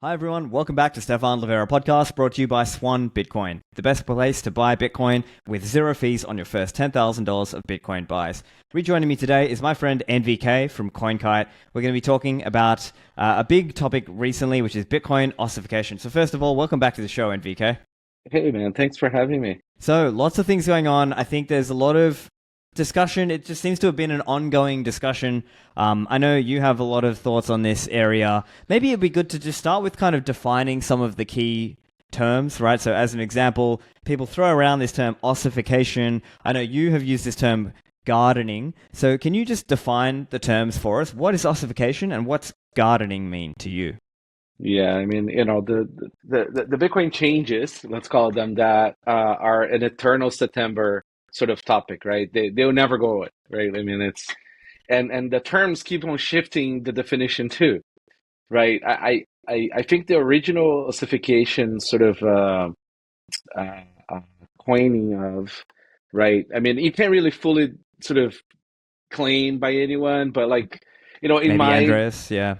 Hi everyone, welcome back to Stephan Livera podcast brought to you by Swan Bitcoin, the best place to buy Bitcoin with zero fees on your first $10,000 of Bitcoin buys. Rejoining me today is my friend NVK from Coinkite. We're going to be talking about a big topic recently, which is Bitcoin ossification. So first of all, welcome back to the show, NVK. Hey man, thanks for having me. So lots of things going on. I think there's a lot of discussion. It just seems to have been an ongoing discussion. I know you have a lot of thoughts on this area. Maybe it'd be good to just start with kind of defining some of the key terms, right? So as an example, people throw around this term ossification. I know you have used this term gardening. So can you just define the terms for us? What is ossification and what's gardening mean to you? Yeah, I mean, the Bitcoin changes, let's call them that, are an eternal September sort of topic, right? They'll never go away, right? I mean, and the terms keep on shifting the definition too, right? I think the original ossification sort of uh, coining of, right? I mean, you can't really fully sort of claim by anyone, but like, in Maybe my Andreas, yeah.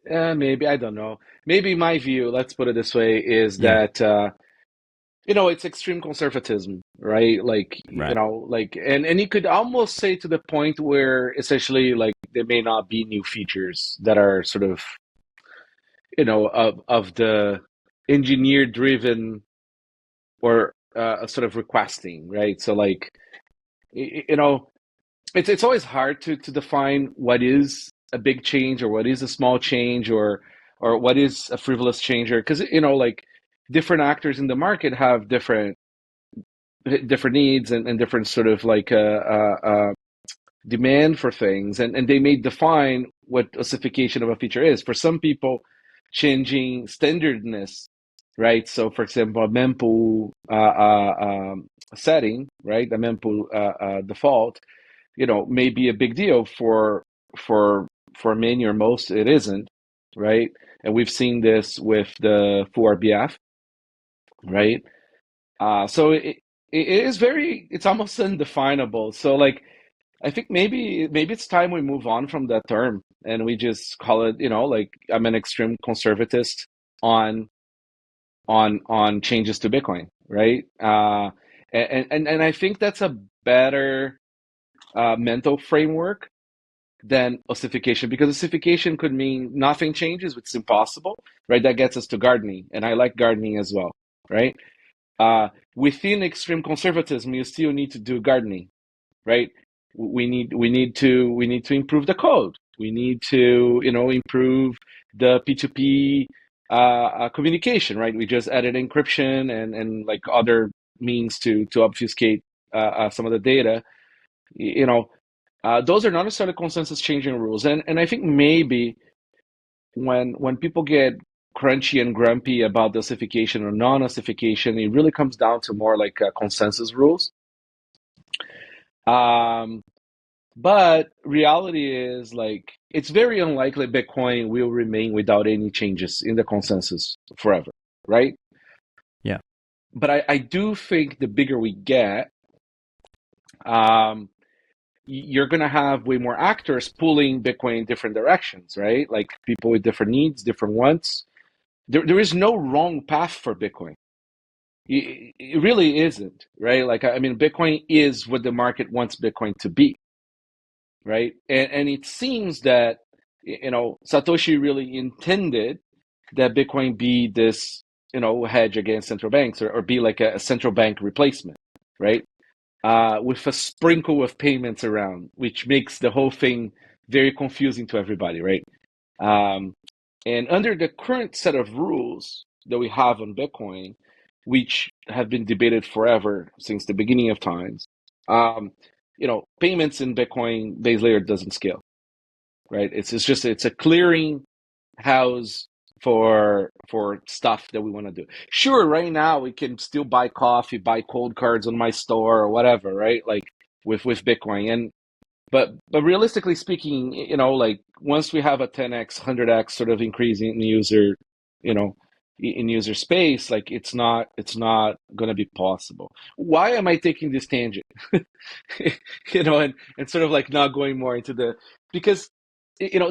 maybe, I don't know. Maybe my view, let's put it this way, is Yeah, that it's extreme conservatism, right? Like, right. and you could almost say to the point where essentially like there may not be new features that are sort of, of the engineer driven or sort of requesting, right? So like, you know, it's always hard to define what is a big change or what is a small change or what is a frivolous change, or because like different actors in the market have different needs and different sort of like demand for things, and they may define what ossification of a feature is. For some people, changing standardness, right? So for example, a mempool setting, right? The mempool default, may be a big deal for for many or most. It isn't, right? And we've seen this with the full RBF, right? So it is it's almost undefinable. So like I think maybe it's time we move on from that term and we just call it, like I'm an extreme conservatist on on changes to Bitcoin, right? And I think that's a better mental framework than ossification, because ossification could mean nothing changes, which is impossible, right? That gets us to gardening, and I like gardening as well, right? Within extreme conservatism, you still need to do gardening, right? We need to improve the code. We need to improve the P2P communication, right? We just added encryption and like other means to obfuscate some of the data. You know, those are not necessarily consensus changing rules, and I think maybe when people get crunchy and grumpy about the ossification or non-ossification, it really comes down to more like consensus rules. Um, but reality is like it's very unlikely Bitcoin will remain without any changes in the consensus forever, right? Yeah. But I do think the bigger we get, um, you're going to have way more actors pulling Bitcoin in different directions, right? Like people with different needs, different wants. There is no wrong path for Bitcoin. It really isn't, right? Like, I mean, Bitcoin is what the market wants Bitcoin to be, right? And it seems that, Satoshi really intended that Bitcoin be this, hedge against central banks, or be like a central bank replacement, right? With a sprinkle of payments around, which makes the whole thing very confusing to everybody, right? Um, and under the current set of rules that we have on Bitcoin, which have been debated forever since the beginning of times, payments in Bitcoin base layer doesn't scale, right? It's a clearing house for stuff that we want to do. Sure, right now we can still buy coffee, buy cold cards on my store or whatever, right? Like with Bitcoin. And but realistically speaking, like once we have a 10x, 100x sort of increase in user, you know, in user space, like it's not going to be possible. Why am I taking this tangent? And sort of like not going more into because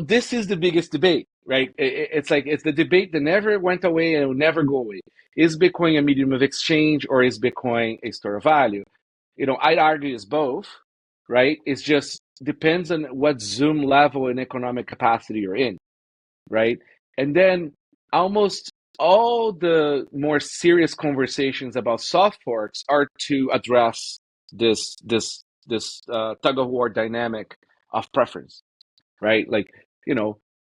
this is the biggest debate, right? It's like it's the debate that never went away and will never go away. Is Bitcoin a medium of exchange or is Bitcoin a store of value? I'd argue it's both, right? It's just depends on what Zoom level and economic capacity you're in, right? And then almost all the more serious conversations about soft forks are to address this tug of war dynamic of preference, right? Like,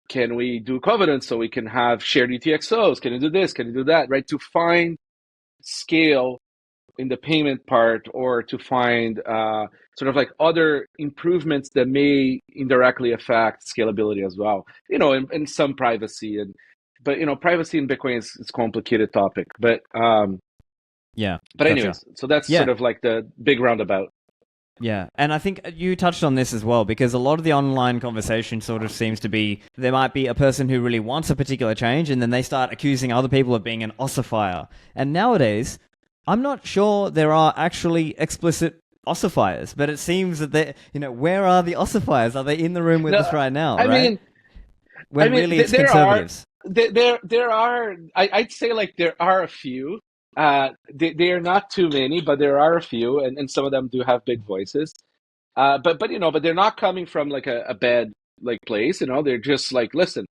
can we do covenants so we can have shared UTXOs? Can you do this? Can you do that? Right? To find scale in the payment part, or to find sort of like other improvements that may indirectly affect scalability as well, and some privacy. But privacy in Bitcoin is a complicated topic. But Yeah. Gotcha. anyways, so that's Yeah. sort of like the big roundabout. Yeah, and I think you touched on this as well, because a lot of the online conversation sort of seems to be there might be a person who really wants a particular change, and then they start accusing other people of being an ossifier. And nowadays, I'm not sure there are actually explicit ossifiers, but it seems that where are the ossifiers? Are they in the room with us right now? I right? mean, When really it's there conservatives. there are. I'd say like there are a few. They are not too many, but there are a few, and some of them do have big voices. But they're not coming from like a bad like place. They're just like, listen,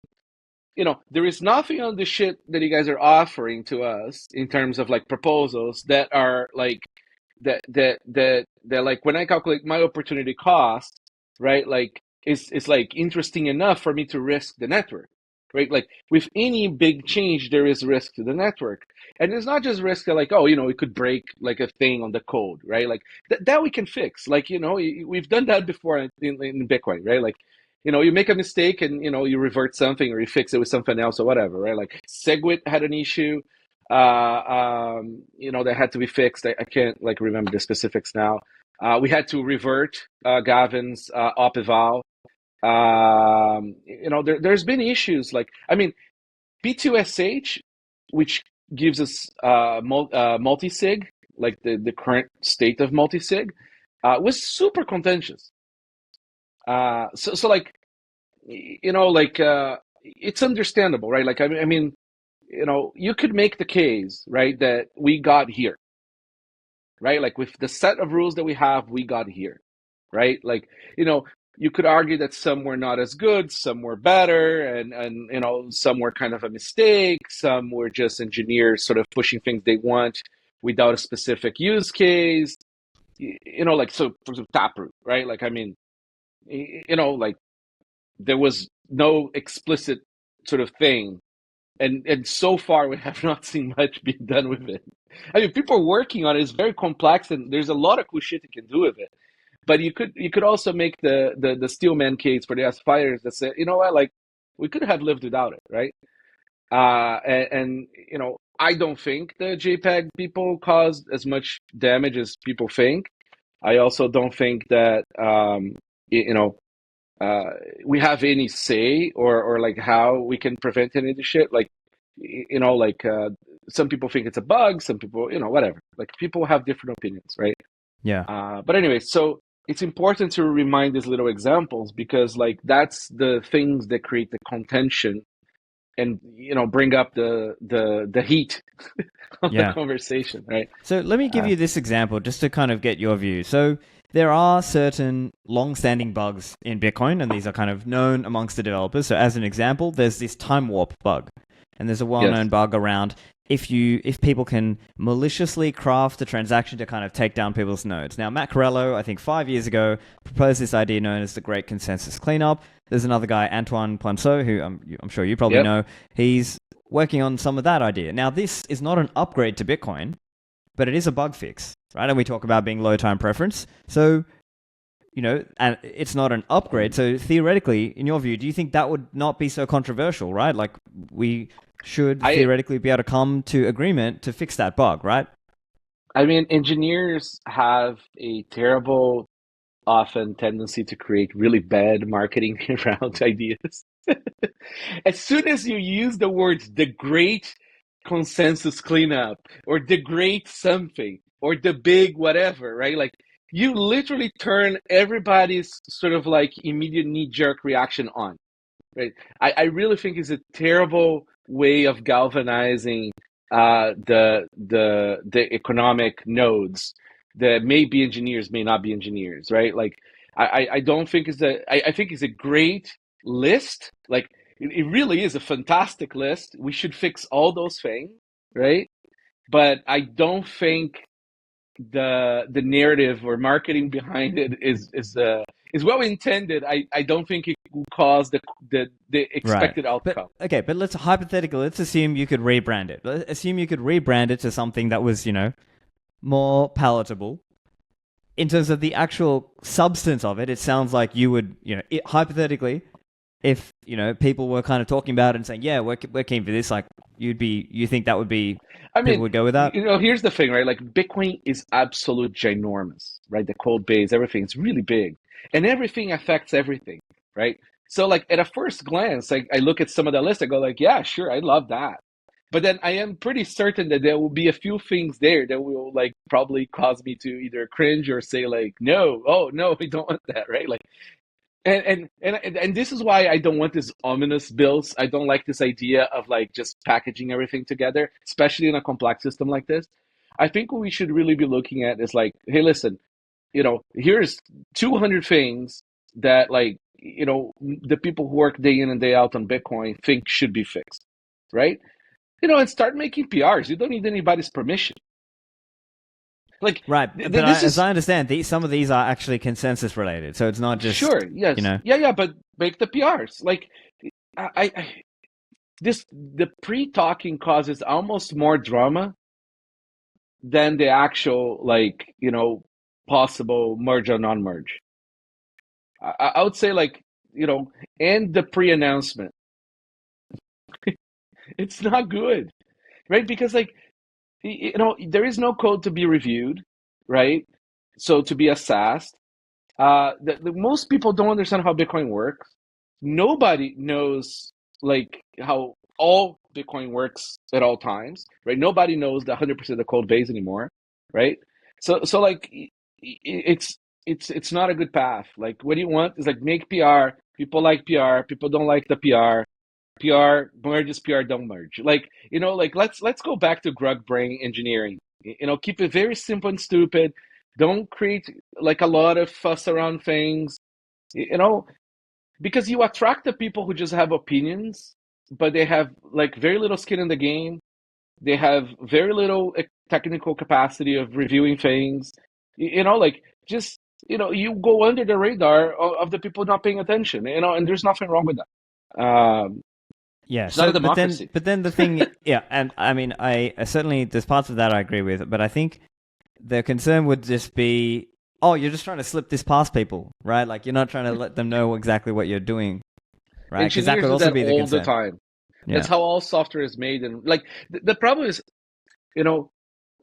there is nothing on the shit that you guys are offering to us in terms of like proposals that are like that like when I calculate my opportunity cost, right? Like it's like interesting enough for me to risk the network, right? Like with any big change, there is risk to the network, and it's not just risk that like, oh, it could break like a thing on the code, right? Like that we can fix. Like we've done that before in Bitcoin, right? Like you make a mistake and you revert something or you fix it with something else or whatever, right? Like SegWit had an issue that had to be fixed. I can't like remember the specifics now. We had to revert Gavin's op eval. There's been issues like, I mean, P2SH, which gives us multi-sig, like the current state of multi-sig, was super contentious. So like, it's understandable, right? Like, I mean, you could make the case, right, that we got here, right? Like with the set of rules that we have, we got here, right? Like, you could argue that some were not as good, some were better, and some were kind of a mistake, some were just engineers sort of pushing things they want without a specific use case, like, so for example, Taproot, right? Like, I mean, like there was no explicit sort of thing. And so far, we have not seen much being done with it. I mean, people are working on it. It's very complex, and there's a lot of cool shit you can do with it. But you could also make the Steelman case for the ossifiers that say, you know what, like we could have lived without it, right? And I don't think the JPEG people caused as much damage as people think. I also don't think that we have any say or like how we can prevent any of the shit. Like, some people think it's a bug, some people, whatever. Like people have different opinions, right? Yeah. But anyway, so it's important to remind these little examples because like that's the things that create the contention and bring up the heat of the conversation, right? So let me give you this example just to kind of get your view. So there are certain long-standing bugs in Bitcoin, and these are kind of known amongst the developers. So as an example, there's this time warp bug, and there's a well-known bug around if people can maliciously craft a transaction to kind of take down people's nodes. Now, Matt Corello, I think 5 years ago, proposed this idea known as the Great Consensus Cleanup. There's another guy, Antoine Poinceau, who I'm sure you probably know. He's working on some of that idea. Now, this is not an upgrade to Bitcoin, but it is a bug fix, right? And we talk about being low time preference. So, and it's not an upgrade. So theoretically, in your view, do you think that would not be so controversial, right? Like we should theoretically be able to come to agreement to fix that bug, right? I mean, engineers have a terrible, often tendency to create really bad marketing around ideas. As soon as you use the words the great consensus cleanup or the great something or the big whatever, right? Like you literally turn everybody's sort of like immediate knee-jerk reaction on, right? I really think it's a terrible way of galvanizing the economic nodes that may be engineers, may not be engineers, right? Like I don't think I think it's a great list. Like it really is a fantastic list. We should fix all those things, right? But I don't think the narrative or marketing behind it is well intended. I don't think it will cause the Right. expected outcome. But let's hypothetically, let's assume you could rebrand it. Let's assume you could rebrand it to something that was, more palatable. In terms of the actual substance of it, it sounds like you would, hypothetically, if, people were kind of talking about it and saying, yeah, we're keen for this, like, you think that would be, I people mean, would go with that? here's the thing, right? Like Bitcoin is absolute ginormous, right? The code base, everything is really big, and everything affects everything, right? So, like at a first glance, like I look at some of the list, I go like, yeah, sure, I love that. But then I am pretty certain that there will be a few things there that will like probably cause me to either cringe or say like, no, oh no, we don't want that, right? Like and this is why I don't want this ominous bills. I don't like this idea of like just packaging everything together, especially in a complex system like this. I think what we should really be looking at is like, hey, listen, here's 200 things that like, the people who work day in and day out on Bitcoin think should be fixed, right? And start making PRs. You don't need anybody's permission. Like, Right, but this as is I understand, some of these are actually consensus related, so it's not just, sure, yes, yeah, but make the PRs. Like, I the pre-talking causes almost more drama than the actual like possible merge or non-merge. I would say like and the pre-announcement. It's not good, right? Because like there is no code to be reviewed, right? So to be assessed, the most people don't understand how Bitcoin works. Nobody knows like how all Bitcoin works at all times, right? Nobody knows the 100% of the code base anymore, right? So like it's not a good path. Like what you want is like make PR. People like PR. People don't like the PR. PR merges, PR don't merge. Like like let's go back to Grug brain engineering. Keep it very simple and stupid. Don't create like a lot of fuss around things. You know, because you attract the people who just have opinions, but they have like very little skin in the game. They have very little technical capacity of reviewing things. Like just you go under the radar of the people not paying attention. And there's nothing wrong with that. yeah. It's not a So, but then, democracy. but then the thing, yeah, and I mean, I certainly there's parts of that I agree with, but I think the concern would just be, oh, you're just trying to slip this past people, right? Like you're not trying to let them know exactly what you're doing, right? Because that Engineers could do also that be the all the concern. time. Yeah. That's how all software is made. And like the problem is, you know,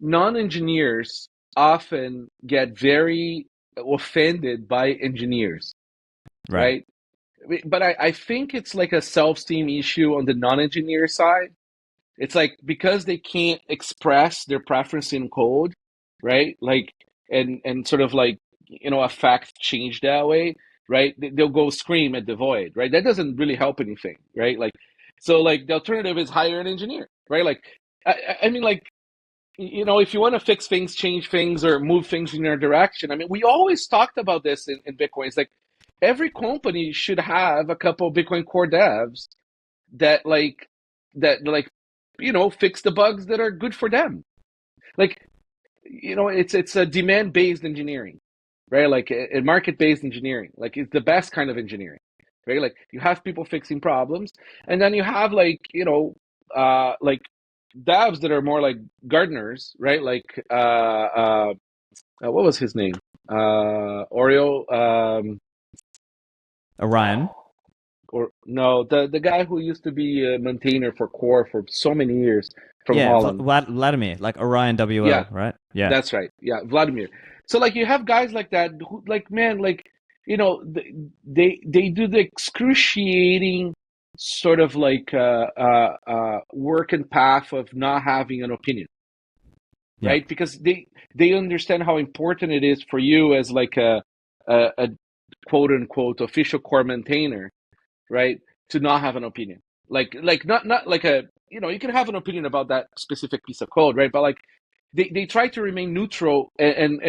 non-engineers often get very offended by engineers, Right. right? But I think it's like a self-esteem issue on the non-engineer side. It's like because they can't express their preference in code, right? Like and sort of like affect change that way, right? They'll go scream at the void, right? That doesn't really help anything, right? Like so like the alternative is hire an engineer, right? Like I mean like if you want to fix things, change things, or move things in your direction, I mean, we always talked about this in Bitcoin. It's like every company should have a couple of Bitcoin core devs that like fix the bugs that are good for them. Like it's a demand based engineering, right? Like a market based engineering. Like it's the best kind of engineering, right? Like you have people fixing problems, and then you have like devs that are more like gardeners, right? Like what was his name? Oriole. Orion. Or no, the guy who used to be a maintainer for Core for so many years from Yeah, Holland. Vladimir, like Orion Yeah, WL, right? Yeah. that's right. Yeah, Vladimir. So like you have guys like that who like man like they do the excruciating sort of like work and path of not having an opinion, Yeah. right? Because they understand how important it is for you as like a quote unquote official core maintainer, right? to not have an opinion. Like not like a, you can have an opinion about that specific piece of code, right? But like they try to remain neutral and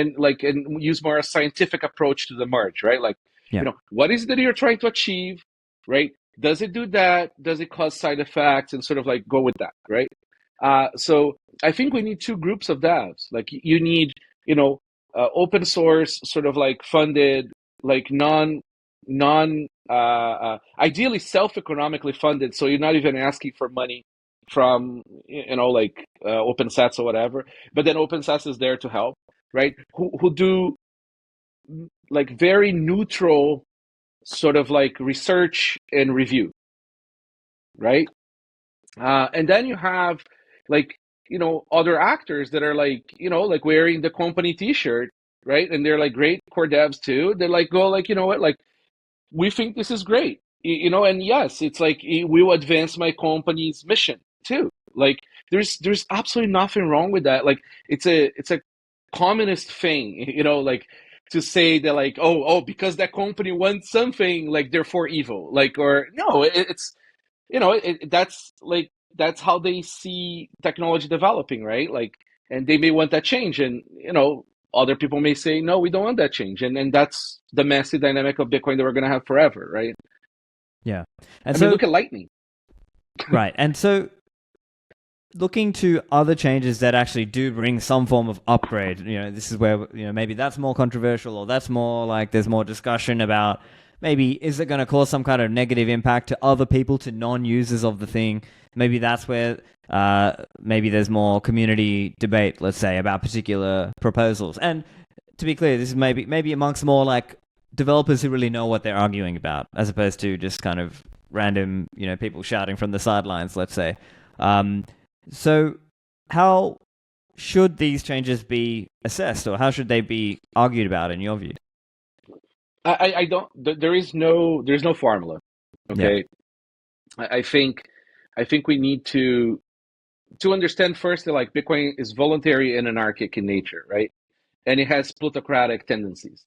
use more a scientific approach to the merge, right? Like, Yeah. what is it that you're trying to achieve, right? Does it do that? Does it cause side effects? And sort of like go with that, right? So I think we need two groups of devs. Like you need, open source, sort of like funded, like ideally self-economically funded, so you're not even asking for money from like OpenSats or whatever, but then OpenSats is there to help, right? Who do like very neutral sort of like research and review, right? And then you have like other actors that are like like wearing the company T-shirt, right? And they're like great core devs too. They're like, go like, what, like, we think this is great, and yes, it's like it will advance my company's mission too. Like there's absolutely nothing wrong with that. Like it's a communist thing, like to say that like, oh, because that company wants something, like therefore evil, like, or no, it's that's like that's how they see technology developing, right? Like, and they may want that change, and other people may say, no, we don't want that change, and that's the messy dynamic of Bitcoin that we're going to have forever, right? Yeah. And I mean, look at Lightning. Right. And so looking to other changes that actually do bring some form of upgrade, this is where, maybe that's more controversial, or that's more like there's more discussion about maybe is it going to cause some kind of negative impact to other people, to non-users of the thing. Maybe that's where maybe there's more community debate, let's say, about particular proposals. And to be clear, this is maybe amongst more like developers who really know what they're arguing about, as opposed to just kind of random, people shouting from the sidelines, let's say. So how should these changes be assessed, or how should they be argued about in your view? I don't. There's no formula. Okay, yeah. I think we need to understand first that like Bitcoin is voluntary and anarchic in nature, right? And it has plutocratic tendencies,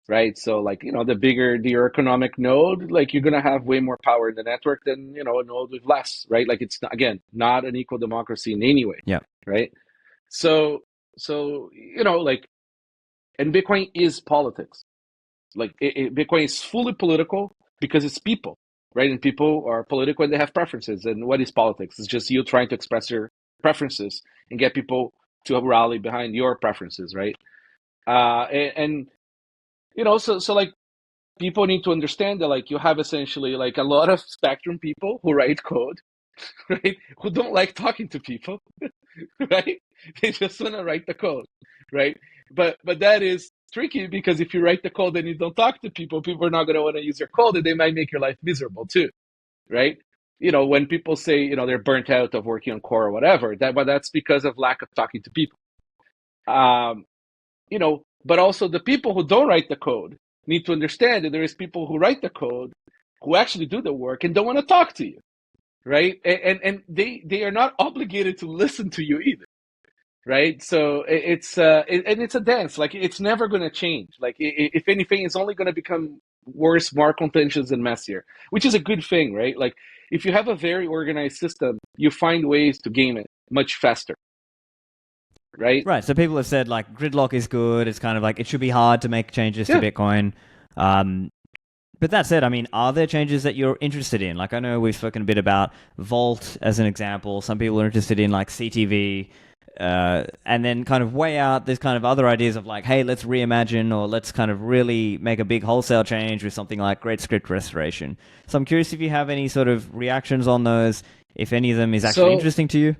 right? So like the bigger your economic node, like you're gonna have way more power in the network than a node with less, right? Like it's not, again, not an equal democracy in any way, yeah, right? So like, and Bitcoin is politics. Like Bitcoin is fully political because it's people, right? And people are political and they have preferences. And what is politics? It's just you trying to express your preferences and get people to rally behind your preferences, right? And so like people need to understand that like you have essentially like a lot of spectrum people who write code, right? Who don't like talking to people, right? They just want to write the code, right? But that is tricky, because if you write the code and you don't talk to people, people are not going to want to use your code, and they might make your life miserable too, right? When people say they're burnt out of working on core or whatever, but that's because of lack of talking to people. But also the people who don't write the code need to understand that there is people who write the code who actually do the work and don't want to talk to you, right? And they are not obligated to listen to you either, right? So it's a dance. Like it's never going to change. Like if anything, it's only going to become worse, more contentious, and messier, which is a good thing, right? Like if you have a very organized system, you find ways to game it much faster. Right. So people have said like gridlock is good. It's kind of like it should be hard to make changes to Bitcoin. But that said, I mean, are there changes that you're interested in? Like I know we've spoken a bit about Vault as an example. Some people are interested in like CTV. And then kind of way out, there's kind of other ideas of like, hey, let's reimagine, or let's kind of really make a big wholesale change with something like Great Script Restoration. So I'm curious if you have any sort of reactions on those, if any of them is actually interesting to you.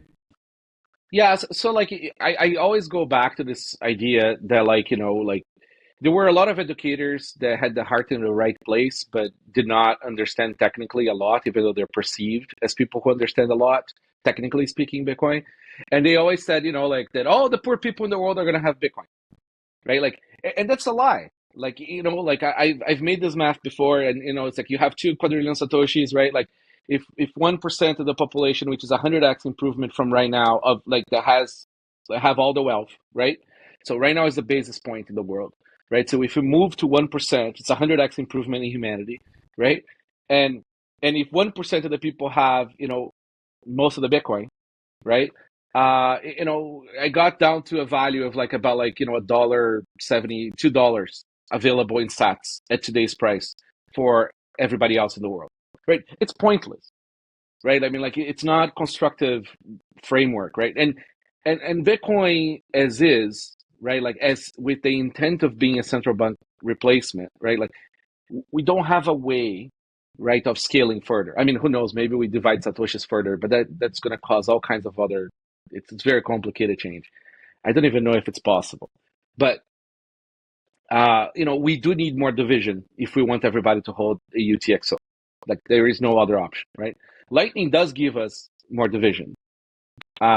Yeah, so like I always go back to this idea that like like there were a lot of educators that had the heart in the right place but did not understand technically a lot, even though they're perceived as people who understand a lot, technically speaking, Bitcoin. And they always said like that, oh, the poor people in the world are going to have Bitcoin, right? Like, and that's a lie. Like like I've made this math before, and it's like you have 2 quadrillion satoshis, right? Like if 1% of the population, which is 100x improvement from right now, of like that have all the wealth, right? So right now is the basis point in the world, right? So if we move to 1%, it's 100x improvement in humanity, right? And And if 1% of the people have, most of the Bitcoin, right? I got down to a value of like about like, $1.70, $2 available in sats at today's price for everybody else in the world, right? It's pointless, right? I mean, like it's not constructive framework, right? And Bitcoin as is, right? Like as with the intent of being a central bank replacement, right? Like we don't have a way, right, of scaling further. I mean, who knows? Maybe we divide satoshis further, but that's going to cause all kinds of other. It's very complicated change. I don't even know if it's possible, but we do need more division if we want everybody to hold a UTXO. Like there is no other option, right? Lightning does give us more division,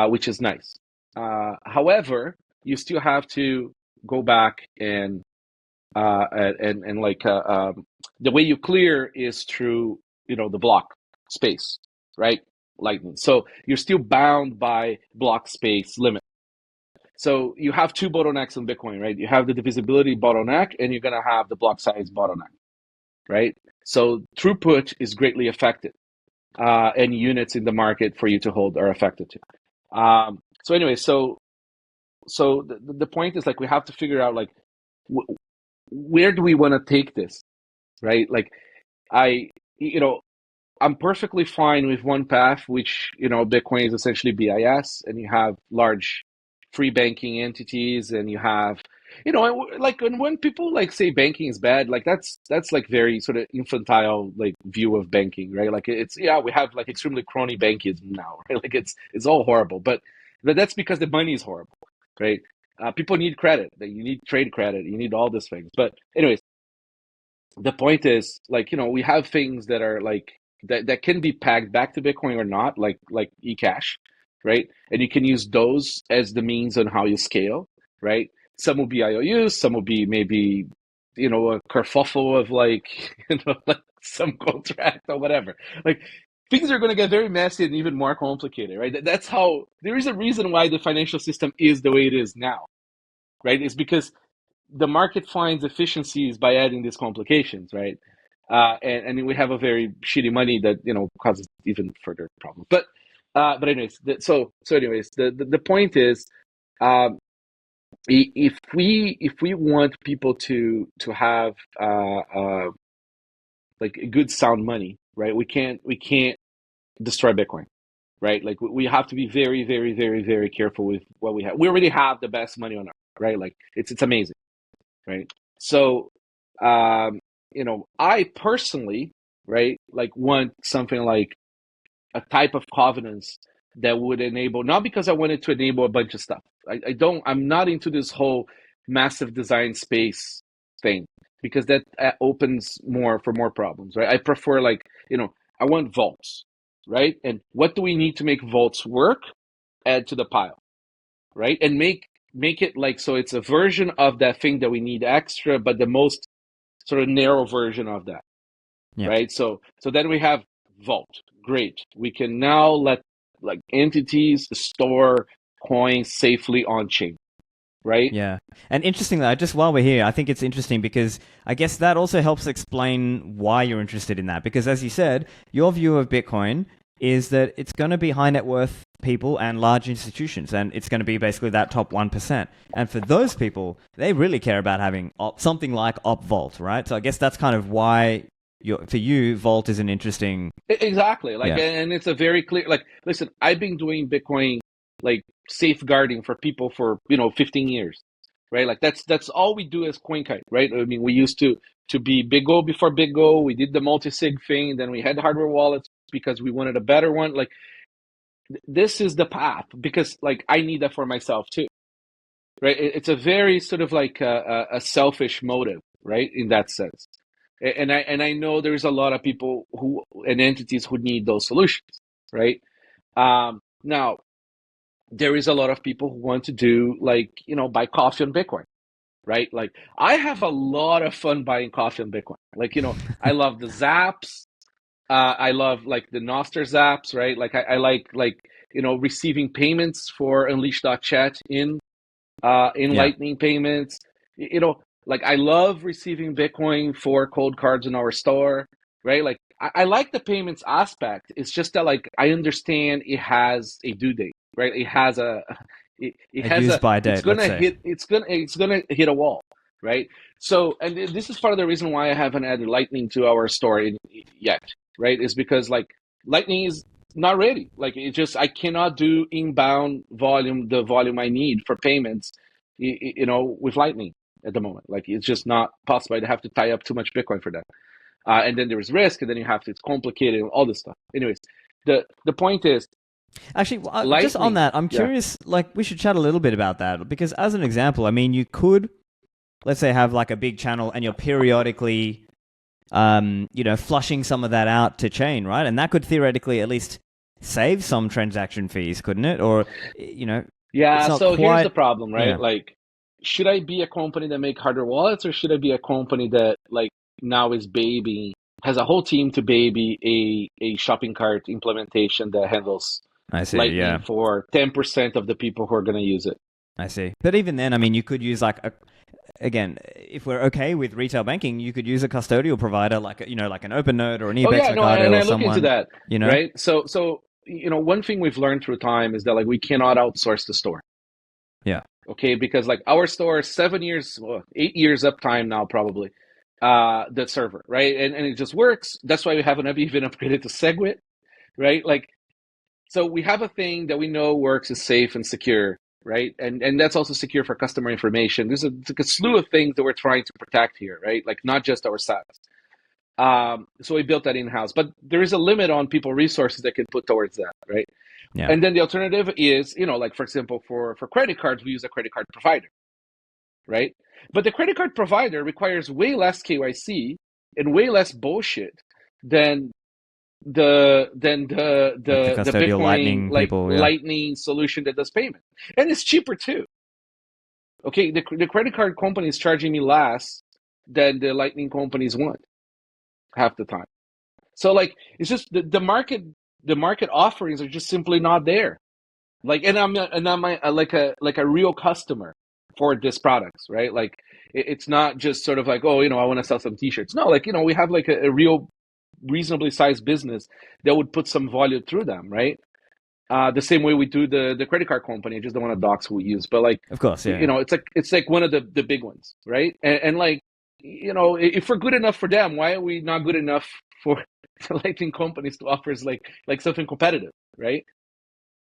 which is nice. However, you still have to go back and the way you clear is through the block space, right? Lightning. So you're still bound by block space limit. So you have two bottlenecks in Bitcoin, right? You have the divisibility bottleneck, and you're gonna have the block size bottleneck, right? So throughput is greatly affected, and units in the market for you to hold are affected too. So anyway, so the point is like we have to figure out like where do we want to take this, right? Like I'm perfectly fine with one path, which Bitcoin is essentially BIS, and you have large free banking entities, and you have like when people like say banking is bad, like that's like very sort of infantile like view of banking, right? Like it's we have like extremely crony banking now, right? Like it's all horrible, but that's because the money is horrible, right? People need credit. You need trade credit. You need all these things. But anyways, the point is like we have things that are like that can be pegged back to Bitcoin or not, like eCash, right? And you can use those as the means on how you scale, right? Some will be IOUs, some will be maybe a kerfuffle of like like some contract or whatever. Like things are going to get very messy and even more complicated, right? That's how there is a reason why the financial system is the way it is now, right? It's because the market finds efficiencies by adding these complications, right? And we have a very shitty money that causes even further problems. But anyways, anyways, the point is, if we want people to have like a good sound money, right? We can't destroy Bitcoin, right? Like we have to be very, very, very, very careful with what we have. We already have the best money on earth, right? Like it's amazing, right? So, I personally, right, like want something like a type of covenants that would enable, not because I wanted to enable a bunch of stuff. I'm not into this whole massive design space thing because that opens more for more problems, right? I prefer like, I want vaults, right? And what do we need to make vaults work? Add to the pile, right? And make it like so it's a version of that thing that we need extra, but the most sort of narrow version of that, right? So then we have vault. Great. We can now let like entities store coins safely on chain, right? Yeah. And interestingly, just while we're here, I think it's interesting because I guess that also helps explain why you're interested in that. Because as you said, your view of Bitcoin is that it's going to be high net worth people and large institutions, and it's going to be basically that top 1%. And for those people, they really care about having something like op vault, right? So I guess that's kind of why for you, vault is an interesting... Exactly. Like, and it's a very clear, like, listen, I've been doing Bitcoin, like safeguarding for people for, 15 years, right? Like that's all we do as Coinkite, right? I mean, we used to be Big O before Big O. We did the multi-sig thing. Then we had hardware wallets because we wanted a better one. Like this is the path because like I need that for myself too, right? It's a very sort of like a selfish motive, right? In that sense. And I know there's a lot of people and entities who need those solutions, right? Now, there is a lot of people who want to do like, buy coffee on Bitcoin, right? Like I have a lot of fun buying coffee on Bitcoin. Like, I love the zaps. I love like the Noster zaps, right? Like I like receiving payments for Unleash.chat in Lightning payments. Like I love receiving Bitcoin for cold cards in our store, right? Like I like the payments aspect. It's just that like I understand it has a due date, right? It has it A has use a by it's date, let's gonna say. hit it's gonna hit a wall, right? So and this is part of the reason why I haven't added Lightning to our store yet, right? Is because like Lightning is not ready. Like it just I cannot do inbound volume, the volume I need for payments, with Lightning at the moment. Like it's just not possible. I'd have to tie up too much Bitcoin for that. And then there's risk, and then you have to, it's complicated, and all this stuff. Anyways, the point is, Actually, just on Lightning, that, I'm yeah. curious, like, we should chat a little bit about that, because as an example, I mean, you could, let's say, have like a big channel and you're periodically, flushing some of that out to chain, right? And that could theoretically at least save some transaction fees, couldn't it? Or, it's Yeah, not so here's the quite, problem, right? yeah, Like, should I be a company that make hardware wallets, or should I be a company that like now is baby has a whole team to baby a shopping cart implementation that handles I see, Lightning yeah. for 10% of the people who are going to use it? I see. But even then, I mean, you could use again, if we're okay with retail banking, you could use a custodial provider like, like an OpenNote or an Oh eBay yeah, no, Clicado and or I look into someone, that, you know? right? So one thing we've learned through time is that like we cannot outsource the store. Yeah. Okay, because like our store is 7 years, well, 8 years uptime now probably, the server, right? And it just works. That's why we haven't even upgraded to Segwit, right? Like, so we have a thing that we know works, is safe and secure, right? And that's also secure for customer information. There's a slew of things that we're trying to protect here, right? Like not just our sats. So we built that in-house, but there is a limit on people resources that can put towards that, right? Yeah. And then the alternative is, like for example, for credit cards, we use a credit card provider, right? But the credit card provider requires way less KYC and way less bullshit than Like the the custodial Bitcoin Lightning like people, yeah. Lightning solution that does payment, and it's cheaper too. Okay, the credit card company is charging me less than the Lightning companies want half the time. So like it's just the market offerings are just simply not there. Like like a real customer for this products, right? Like it's not just sort of like, oh, I want to sell some t-shirts. No, like, we have like a real reasonably sized business that would put some volume through them, right? The same way we do the credit card company. I just don't want to dox who we use, but like, Of course, yeah. it's like one of the big ones, right? And like, if we're good enough for them, why are we not good enough for selecting companies to offer like something competitive, right?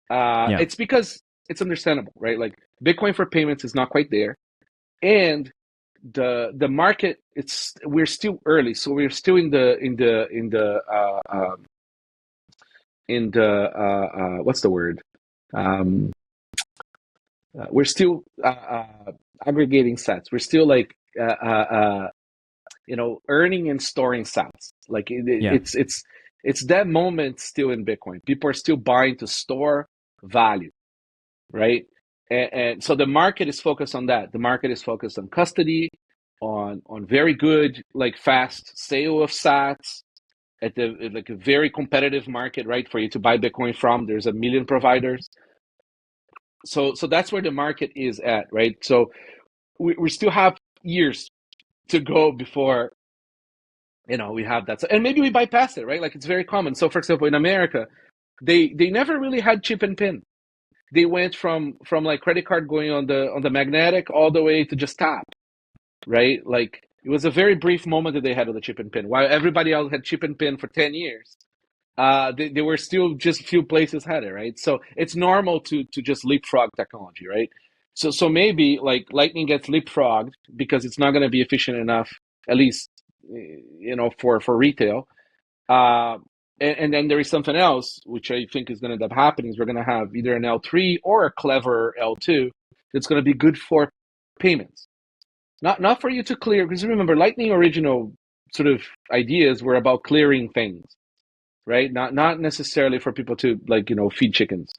Yeah. It's because it's understandable, right? Like Bitcoin for payments is not quite there, and the market, we're still early, so we're still in the what's the word? Um, we're still aggregating sats. We're still like earning and storing sats. Like Yeah. it's that moment still in Bitcoin. People are still buying to store value, right? And so the market is focused on that. The market is focused on custody, on very good like fast sale of sats at like a very competitive market, right? For you to buy Bitcoin from, there's a million providers. So that's where the market is at, right? So we still have years to go before we have that. So, and maybe we bypass it, right? Like it's very common. So for example, in America, they never really had chip and pin. They went from like credit card going on the magnetic all the way to just tap, right? Like it was a very brief moment that they had with the chip and pin. While everybody else had chip and pin for 10 years, they were still just a few places had it, right? So it's normal to just leapfrog technology, right? So maybe like Lightning gets leapfrogged because it's not going to be efficient enough, at least for retail. Uh, and then there is something else which I think is going to end up happening is we're going to have either an L3 or a clever L2 that's going to be good for payments, not for you to clear. Because remember, Lightning original sort of ideas were about clearing things, right? Not necessarily for people to like feed chickens.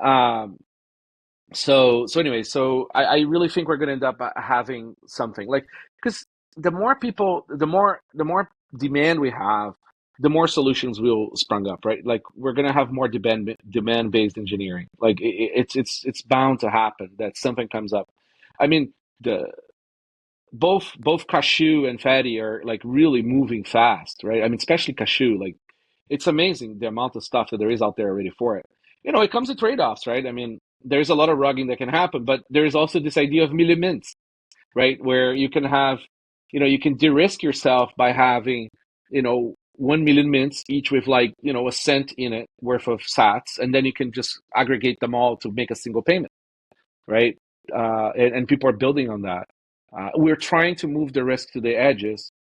Um, so anyway, so I really think we're going to end up having something like, because the more people, the more demand we have, the more solutions will sprung up, right? Like we're going to have more demand based engineering. Like it's bound to happen that something comes up. I mean, the both Cashew and Fatty are like really moving fast, right? I mean, especially Cashew, like it's amazing the amount of stuff that there is out there already for it. It comes with trade-offs, right? I mean, there's a lot of rugging that can happen, but there's also this idea of millimints, right? Where you can have, you can de-risk yourself by having, 1 million mints, each with like, a cent in it worth of sats, and then you can just aggregate them all to make a single payment, right? And people are building on that. We're trying to move the risk to the edges,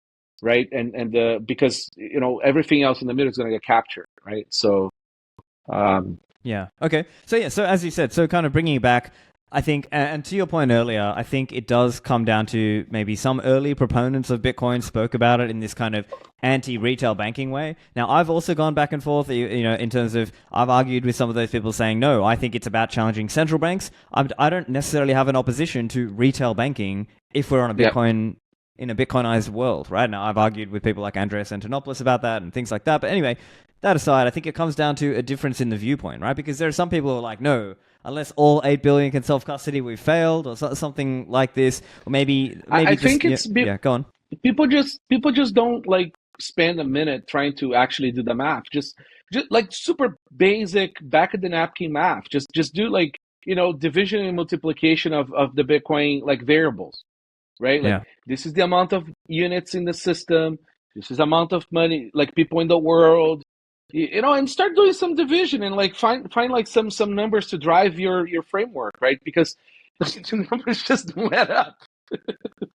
right? Because everything else in the middle is going to get captured, right? So Yeah. Okay. So as you said, so kind of bringing it back, I think, and to your point earlier, I think it does come down to maybe some early proponents of Bitcoin spoke about it in this kind of anti-retail banking way. Now, I've also gone back and forth, in terms of I've argued with some of those people saying, no, I think it's about challenging central banks. I don't necessarily have an opposition to retail banking if we're on a Bitcoin. In a Bitcoinized world, right? Now, I've argued with people like Andreas Antonopoulos about that and things like that. But anyway, that aside, I think it comes down to a difference in the viewpoint, right? Because there are some people who are like, no, unless all 8 billion can self-custody, we've failed, or something like this. Or maybe I think it's go on. People just don't like spend a minute trying to actually do the math. Just like super basic back of the napkin math. Just do like division and multiplication of the Bitcoin like variables, right? Like this is the amount of units in the system. This is the amount of money, like people in the world, and start doing some division and like find like some numbers to drive your framework, right? Because the numbers just don't add up.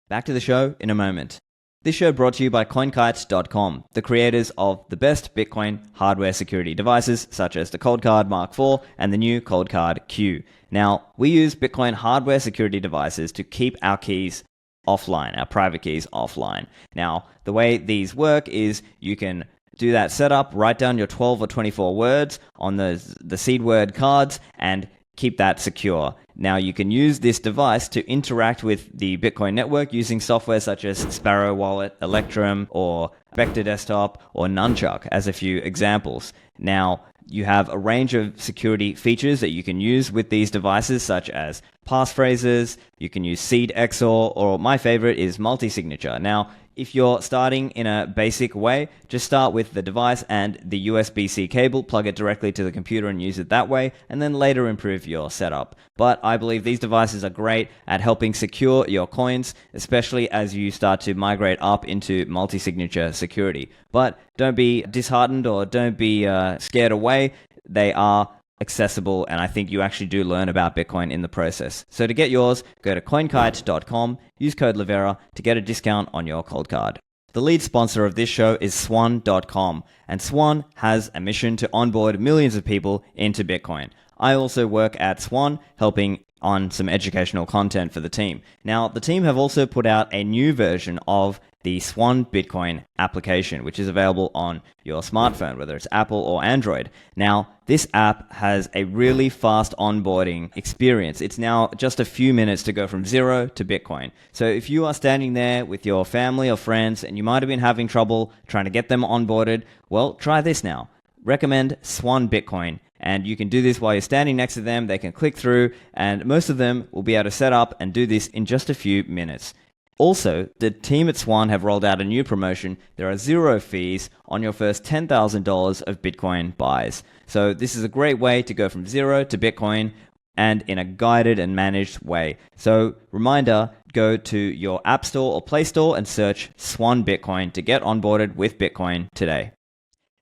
Back to the show in a moment. This show brought to you by Coinkite.com, the creators of the best Bitcoin hardware security devices, such as the Cold Card Mark IV and the new Cold Card Q. Now, we use Bitcoin hardware security devices to keep our keys offline, our private keys offline. Now, the way these work is you can do that setup, write down your 12 or 24 words on the seed word cards, and keep that secure. Now, you can use this device to interact with the Bitcoin network using software such as Sparrow Wallet, Electrum, or Vector Desktop, or Nunchuck as a few examples. Now, you have a range of security features that you can use with these devices, such as passphrases, you can use seed XOR, or my favorite is multi-signature. Now, if you're starting in a basic way, just start with the device and the USB-C cable, plug it directly to the computer and use it that way, and then later improve your setup. But I believe these devices are great at helping secure your coins, especially as you start to migrate up into multi-signature security. But don't be disheartened or don't be scared away. They are accessible, and I think you actually do learn about Bitcoin in the process. So to get yours, go to coinkite.com, use code Livera to get a discount on your cold card. The lead sponsor of this show is swan.com, and Swan has a mission to onboard millions of people into Bitcoin. I also work at Swan, helping on some educational content for the team. Now, the team have also put out a new version of the Swan Bitcoin application, which is available on your smartphone, whether it's Apple or Android. Now, this app has a really fast onboarding experience. It's now just a few minutes to go from zero to Bitcoin. So if you are standing there with your family or friends and you might have been having trouble trying to get them onboarded, well, try this now. Recommend Swan Bitcoin. And you can do this while you're standing next to them. They can click through, and most of them will be able to set up and do this in just a few minutes. Also, the team at Swan have rolled out a new promotion. There are 0 fees on your first $10,000 of Bitcoin buys. So this is a great way to go from zero to Bitcoin, and in a guided and managed way. So reminder, go to your App Store or Play Store and search Swan Bitcoin to get onboarded with Bitcoin today.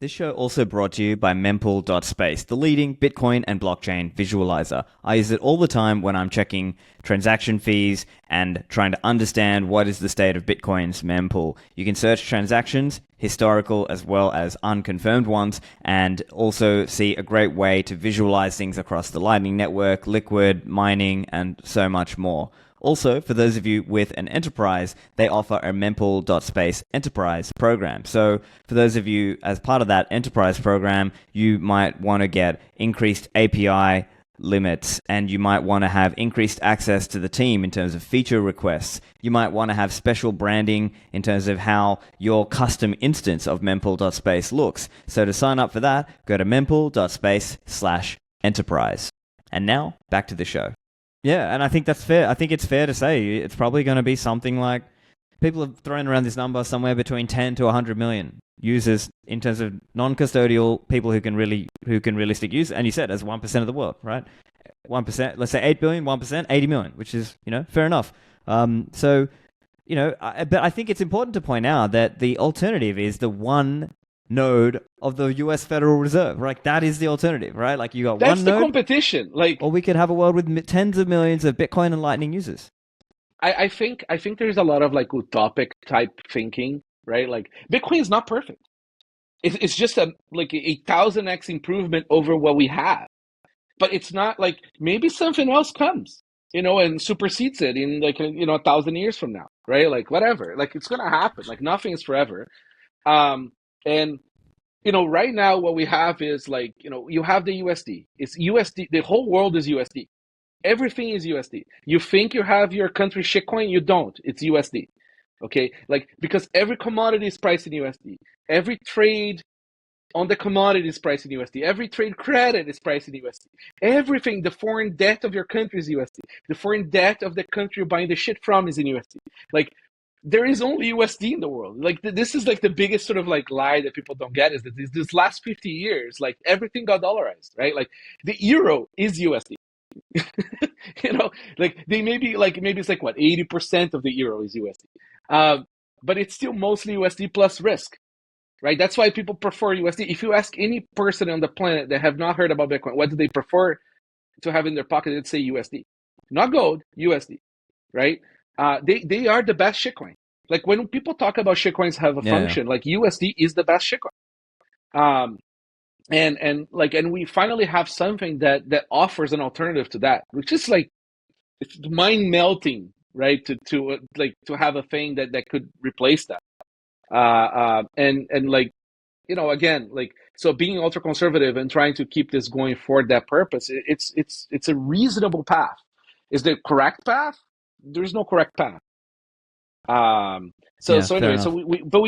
This show also brought to you by mempool.space, the leading Bitcoin and blockchain visualizer. I use it all the time when I'm checking transaction fees and trying to understand what is the state of Bitcoin's mempool. You can search transactions, historical as well as unconfirmed ones, and also see a great way to visualize things across the Lightning Network, Liquid, mining, and so much more. Also, for those of you with an enterprise, they offer a mempool.space enterprise program. So for those of you as part of that enterprise program, you might want to get increased API limits, and you might want to have increased access to the team in terms of feature requests. You might want to have special branding in terms of how your custom instance of mempool.space looks. So to sign up for that, go to mempool.space/enterprise. And now, back to the show. Yeah, and I think that's fair. I think it's fair to say it's probably going to be something like people have thrown around this number somewhere between 10 to 100 million users in terms of non-custodial people who can realistically use. And you said as 1% of the world, right? 1%, let's say 8 billion, 1%, 80 million, which is, fair enough. But I think it's important to point out that the alternative is the one node of the US Federal Reserve, right? That is the alternative, right? Like you got That's one the node, competition. Like, or we could have a world with tens of millions of Bitcoin and Lightning users. I think there's a lot of like utopic type thinking, right? Like Bitcoin is not perfect. It's just a 1,000x improvement over what we have. But it's not like maybe something else comes, and supersedes it in 1,000 years from now, right? Like whatever, like it's gonna happen. Like nothing is forever. And right now what we have is you have the USD. It's USD. The whole world is USD. Everything is USD. You think you have your country shitcoin, you don't. It's USD. Okay, because every commodity is priced in USD. Every trade on the commodity is priced in USD. Every trade credit is priced in USD. Everything, the foreign debt of your country is USD. The foreign debt of the country you're buying the shit from is in USD. There is only USD in the world. This is the biggest sort of lie that people don't get is that this last 50 years, everything got dollarized, right? The euro is USD. They maybe it's 80% of the euro is USD. But it's still mostly USD plus risk. Right, that's why people prefer USD. If you ask any person on the planet that have not heard about Bitcoin, what do they prefer to have in their pocket? They'd say USD, not gold, USD. Right? They are the best shitcoin. When people talk about shitcoins have a function, USD is the best shitcoin. And we finally have something that offers an alternative to that, which is it's mind melting, right? To have a thing that could replace that. So being ultra conservative and trying to keep this going for that purpose, it's a reasonable path. Is the correct path? There's no correct path. We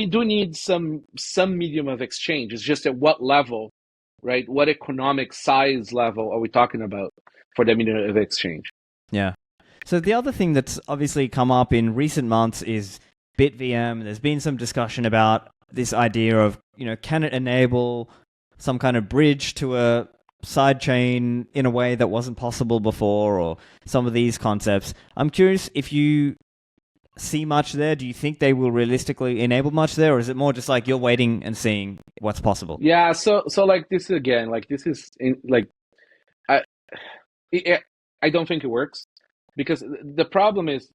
do need some medium of exchange. It's just at what level, right? What economic size level are we talking about for the medium of exchange? Yeah. So the other thing that's obviously come up in recent months is BitVM. There's been some discussion about this idea of, can it enable some kind of bridge to a side chain in a way that wasn't possible before, or some of these concepts. I'm curious if you see much there. Do you think they will realistically enable much there, or is it more just you're waiting and seeing what's possible? Yeah. So this again, this is I don't think it works, because the problem is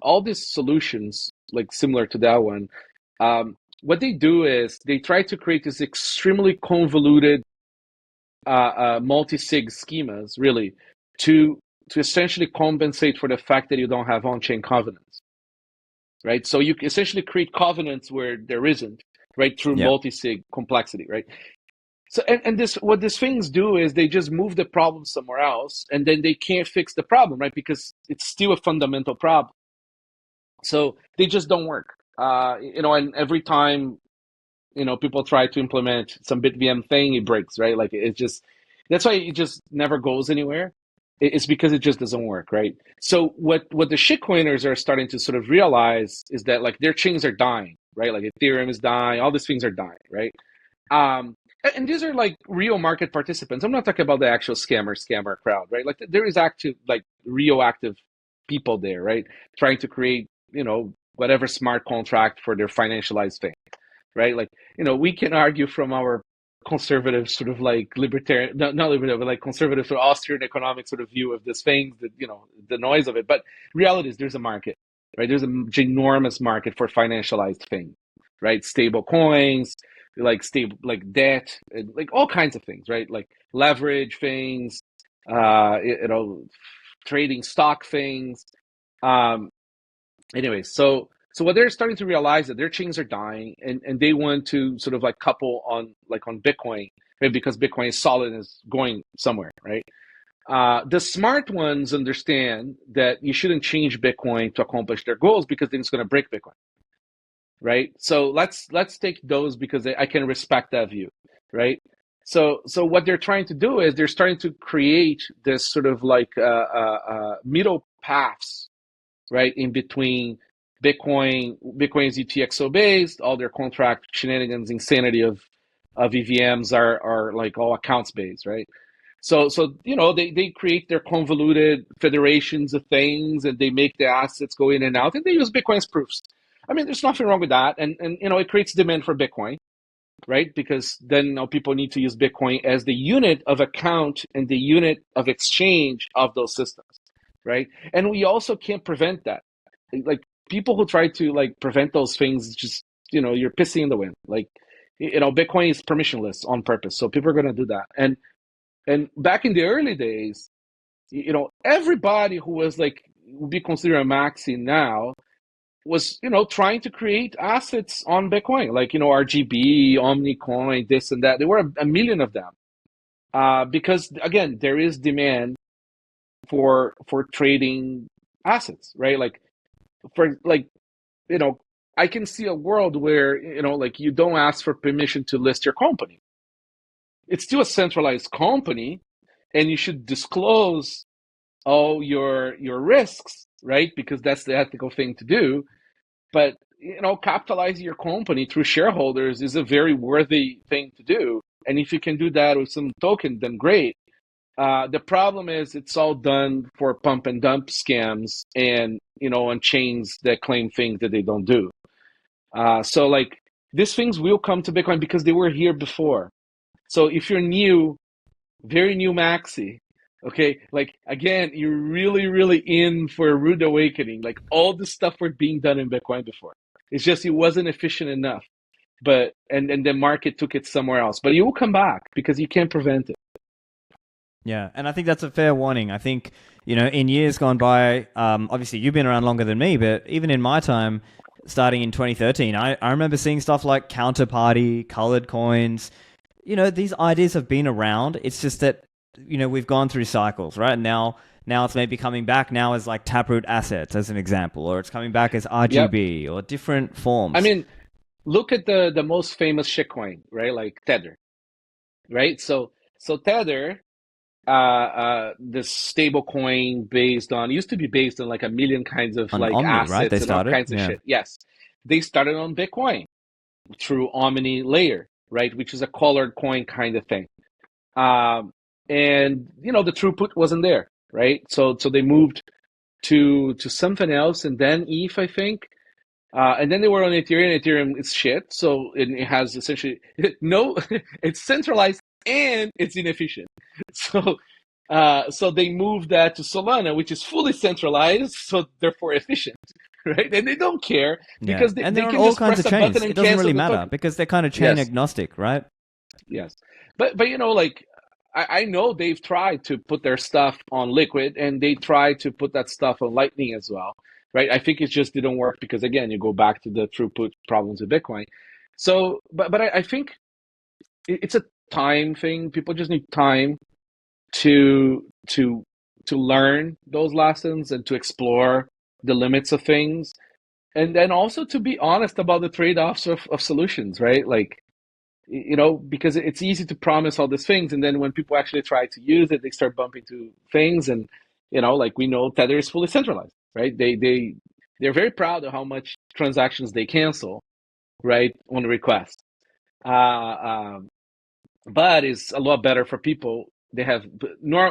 all these solutions similar to that one, what they do is they try to create this extremely convoluted multi-sig schemas, really, to essentially compensate for the fact that you don't have on-chain covenants, right? So you essentially create covenants where there isn't, right, through multi-sig complexity, right? So and what these things do is they just move the problem somewhere else, and then they can't fix the problem, right? Because it's still a fundamental problem. So they just don't work. And every time, people try to implement some BitVM thing, it breaks, right? That's why it just never goes anywhere. It's because it just doesn't work, right? So what the shitcoiners are starting to sort of realize is that their chains are dying, right? Ethereum is dying, all these things are dying, right? And these are real market participants. I'm not talking about the actual scammer crowd, right? There is active, real active people there, right? Trying to create, whatever smart contract for their financialized thing, right? We can argue from our conservative sort of libertarian, not libertarian, but conservative sort of Austrian economic sort of view of this thing, that, the noise of it. But reality is there's a market, right? There's a ginormous market for financialized things, right? Stable coins, stable, debt, and all kinds of things, right? Leverage things, trading stock things. Anyway, so what they're starting to realize that their chains are dying, and they want to sort of couple on on Bitcoin, right? Because Bitcoin is solid and is going somewhere, right? The smart ones understand that you shouldn't change Bitcoin to accomplish their goals, because then it's going to break Bitcoin, right? So let's take those, because I can respect that view, right? So what they're trying to do is they're starting to create this sort of middle paths, right, in between Bitcoin is UTXO based. All their contract shenanigans, insanity of EVMs are like all accounts based, right? So they create their convoluted federations of things, and they make the assets go in and out, and they use Bitcoin as proofs. I mean, there's nothing wrong with that, and it creates demand for Bitcoin, right? Because then people need to use Bitcoin as the unit of account and the unit of exchange of those systems, right? And we also can't prevent that. Like people who try to like prevent those things, just you're pissing in the wind. Like Bitcoin is permissionless on purpose, so people are going to do that. And back in the early days, everybody who was like would be considered a maxi now was trying to create assets on Bitcoin, like RGB, OmniCoin, this and that. There were a million of them, because again, there is demand for trading assets, right? Like for like I can see a world where like you don't ask for permission to list your company. It's still a centralized company, and you should disclose all your risks, right? Because that's the ethical thing to do. But capitalizing your company through shareholders is a very worthy thing to do. And if you can do that with some token, then great. The problem is it's all done for pump and dump scams and on chains that claim things that they don't do. So like these things will come to Bitcoin because they were here before. So if you're new, very new maxi, okay, like again, you're really, really in for a rude awakening. Like all this stuff were being done in Bitcoin before. It's just it wasn't efficient enough. But and the market took it somewhere else. But it will come back because you can't prevent it. Yeah, and I think that's a fair warning. I think, in years gone by, obviously you've been around longer than me, but even in my time, starting in 2013, I remember seeing stuff like counterparty, colored coins. These ideas have been around. It's just that, we've gone through cycles, right? Now it's maybe coming back now as like Taproot assets, as an example, or it's coming back as RGB or different forms. I mean, look at the most famous shitcoin, right? Like Tether, right? So Tether, this stable coin used to be based on like a million kinds of on like Omni, assets right? They and all started, kinds of shit. Yes, they started on Bitcoin through Omni layer, right? Which is a colored coin kind of thing. And the throughput wasn't there, right? So they moved to something else, and then ETH, I think. And then they were on Ethereum. Ethereum is shit, so it has essentially no. It's centralized and it's inefficient. So they moved that to Solana, which is fully centralized, so therefore efficient, right? And they don't care because they they're on can all just kinds press of a chains. button and It doesn't cancel really the matter token. because they're kind of chain Yes. agnostic, right? Yes, but like I know they've tried to put their stuff on Liquid, and they tried to put that stuff on Lightning as well, right? I think it just didn't work because again, you go back to the throughput problems with Bitcoin. So, but I think it's a time thing. People just need time to learn those lessons and to explore the limits of things, and then also to be honest about the trade-offs of solutions, right? Like because it's easy to promise all these things, and then when people actually try to use it, they start bumping into things, and like we know Tether is fully centralized, right? They're very proud of how much transactions they cancel, right, on request. But it's a lot better for people. They have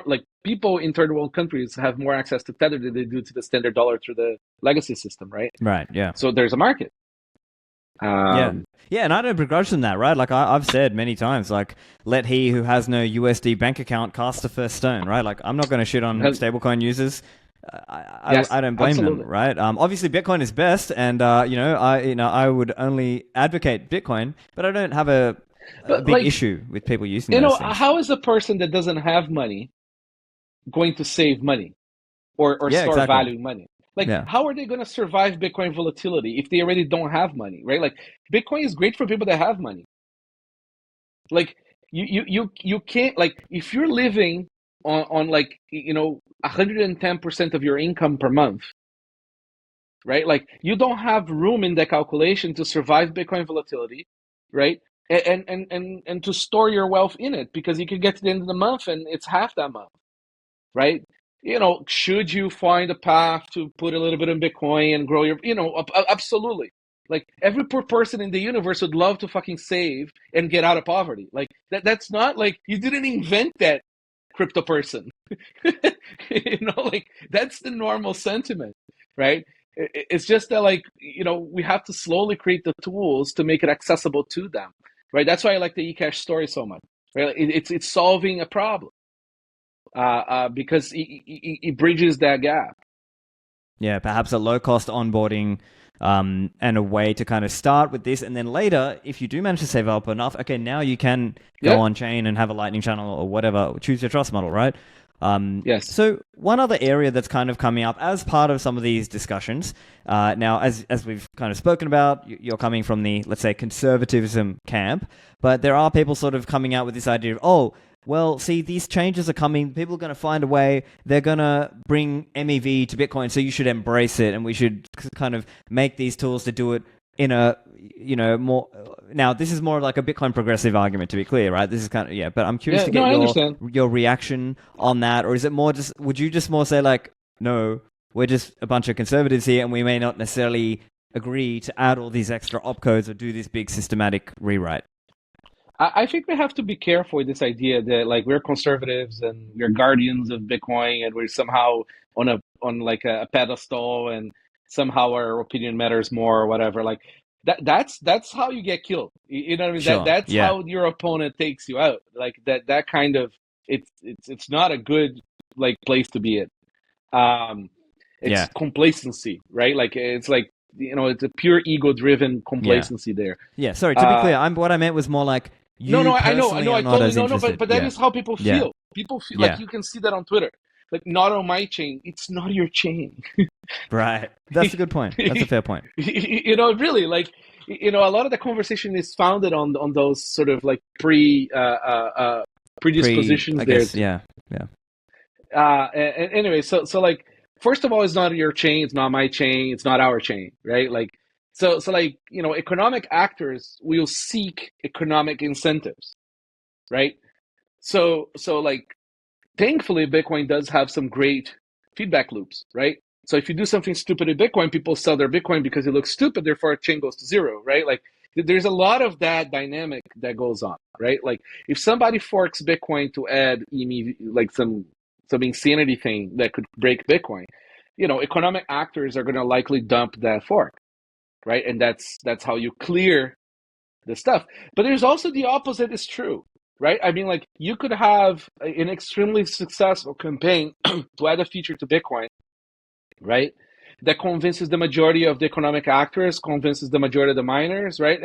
like people in third world countries have more access to Tether than they do to the standard dollar through the legacy system, right? Right. Yeah. So there's a market. Yeah, and I don't begrudge them that, right? Like I've said many times, like let he who has no USD bank account cast the first stone, right? Like I'm not going to shit on stablecoin users. Yes, I don't blame absolutely. them, right? Obviously Bitcoin is best, and I would only advocate Bitcoin, but I don't have a big issue with people using those things. How is a person that doesn't have money going to save money or store value money? Like, how are they going to survive Bitcoin volatility if they already don't have money, right? Like, Bitcoin is great for people that have money. Like, you can't, like, if you're living on like, 110% of your income per month, right? Like, you don't have room in the calculation to survive Bitcoin volatility, right? And to store your wealth in it, because you could get to the end of the month and it's half that month, right? should you find a path to put a little bit in Bitcoin and grow your, absolutely. Like every poor person in the universe would love to fucking save and get out of poverty. Like that's not like you didn't invent that crypto person. Like that's the normal sentiment, right? It's just that like, we have to slowly create the tools to make it accessible to them, right? That's why I like the eCash story so much, right? It's solving a problem because it bridges that gap. Yeah, perhaps a low-cost onboarding and a way to kind of start with this. And then later, if you do manage to save up enough, okay, now you can go on-chain and have a Lightning channel or whatever. Choose your trust model, right? Yes. So one other area that's kind of coming up as part of some of these discussions, now as we've kind of spoken about, you're coming from the, let's say, conservatism camp, but there are people sort of coming out with this idea of, well, see, these changes are coming. People are going to find a way. They're going to bring MEV to Bitcoin, so you should embrace it, and we should kind of make these tools to do it in a, more. Now, this is more like a Bitcoin progressive argument, to be clear, right? This is kind of, but I'm curious to get your reaction on that, or is it more just, would you just more say like, no, we're just a bunch of conservatives here, and we may not necessarily agree to add all these extra opcodes or do this big systematic rewrite? I think we have to be careful with this idea that like we're conservatives and we're guardians of Bitcoin and we're somehow on like a pedestal and somehow our opinion matters more or whatever. Like that's how you get killed. You know what I mean? Sure. That's how your opponent takes you out. Like that kind of it's not a good like place to be in. It's complacency, right? Like it's like it's a pure ego driven complacency there. Yeah, sorry, to be clear, what I meant was more like I know, I totally know, but that is how people feel. Yeah. People feel like you can see that on Twitter. Like, not on my chain. It's not your chain. Right. That's a good point. That's a fair point. Really, like, a lot of the conversation is founded on those sort of like predispositions I there. Guess, yeah. And anyway, so like, first of all, it's not your chain. It's not my chain. It's not our chain, right? Like, so like, economic actors will seek economic incentives, right? So like, thankfully, Bitcoin does have some great feedback loops, right? So if you do something stupid in Bitcoin, people sell their Bitcoin because it looks stupid, therefore a chain goes to zero, right? Like there's a lot of that dynamic that goes on, right? Like if somebody forks Bitcoin to add like some insanity thing that could break Bitcoin, economic actors are going to likely dump that fork, right? And that's how you clear the stuff. But there's also the opposite is true, right? I mean, like you could have an extremely successful campaign to add a feature to Bitcoin, right? That convinces the majority of the economic actors, convinces the majority of the miners, right?